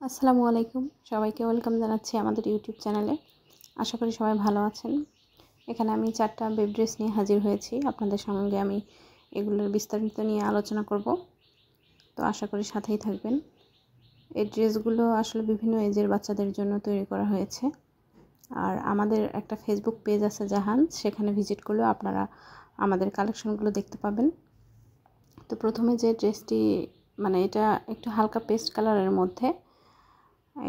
আসসালামু আলাইকুম, সবাইকে ওয়েলকাম জানাচ্ছি আমাদের ইউটিউব চ্যানেলে। আশা করি সবাই ভালো আছেন। এখানে আমি 4টা বেব ড্রেস নিয়ে হাজির হয়েছি। আপনাদের সঙ্গে আমি এগুলোর বিস্তারিত নিয়ে আলোচনা করব, তো আশা করি সাথেই থাকবেন। এই ড্রেসগুলো আসলে বিভিন্ন এজের বাচ্চাদের জন্য তৈরি করা হয়েছে। আর আমাদের একটা ফেসবুক পেজ আছে জাহান, সেখানে ভিজিট করলেও আপনারা আমাদের কালেকশনগুলো দেখতে পাবেন। তো প্রথমে যে ড্রেসটি, এটা একটু হালকা পেস্ট কালারের মধ্যে,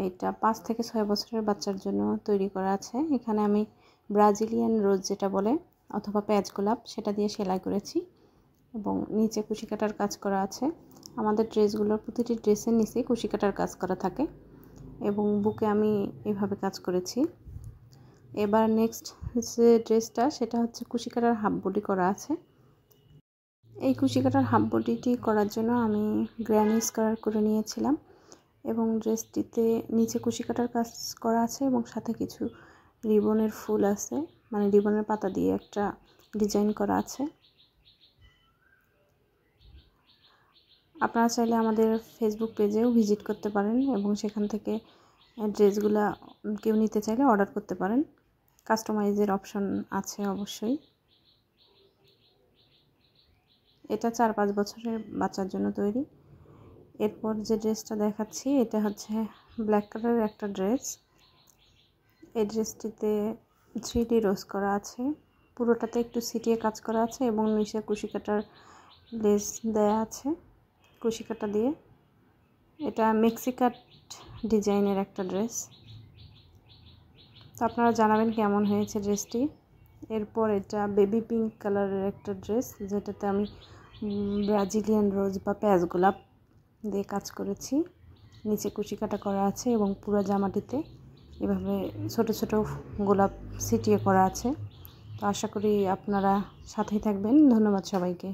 এটা 5 থেকে 6 বছরের বাচ্চার জন্য তৈরি করা আছে। এখানে আমি ব্রাজিলিয়ান রোজ যেটা বলে অথবা পেঁয়াজ গোলাপ, সেটা দিয়ে সেলাই করেছি এবং নিচে কুশি কাটার কাজ করা আছে। আমাদের ড্রেসগুলোর প্রতিটি ড্রেসের নিচে কুশি কাটার কাজ করা থাকে এবং বুকে আমি এভাবে কাজ করেছি। এবার নেক্সট যে ড্রেসটা, সেটা হচ্ছে কুশি কাটার হাফ বডি করা আছে। এই কুশি কাটার হাফ বডিটি করার জন্য আমি গ্র্যানি স্কার্ট করে নিয়েছিলাম এবং ড্রেসটিতে নিচে কুশি কাটার কাজ করা আছে এবং সাথে কিছু রিবনের ফুল আছে, রিবনের পাতা দিয়ে একটা ডিজাইন করা আছে। আপনারা চাইলে আমাদের ফেসবুক পেজেও ভিজিট করতে পারেন এবং সেখান থেকে ড্রেসগুলা কেউ নিতে চাইলে অর্ডার করতে পারেন। কাস্টমাইজের অপশন আছে অবশ্যই। এটা 4-5 বছরের বাচ্চার জন্য তৈরি। এরপর যে ড্রেসটা দেখাচ্ছি, এটা হচ্ছে ব্ল্যাক কালারের একটা ড্রেস। এই ড্রেসটিতে 3D রোজ করা আছে, পুরোটাতে একটু সিটিয়ে কাজ করা আছে এবং নিচে কুশি কাটার লেস দেয়া আছে কুশি কাটা দিয়ে। এটা মেক্সিকাট ডিজাইনের একটা ড্রেস। তো আপনারা জানাবেন কেমন হয়েছে ড্রেসটি। এরপর এটা বেবি পিঙ্ক কালারের একটা ড্রেস, যেটাতে আমি ব্রাজিলিয়ান রোজ বা পেঁয়াজ গোলাপ দিয়ে কাজ করেছি। নিচে কুশি কাটা করা আছে এবং পুরো জামাটিতে এভাবে ছোট ছোট গোলাপ ছিটিয়ে করা আছে। তো আশা করি আপনারা সাথেই থাকবেন। ধন্যবাদ সবাইকে।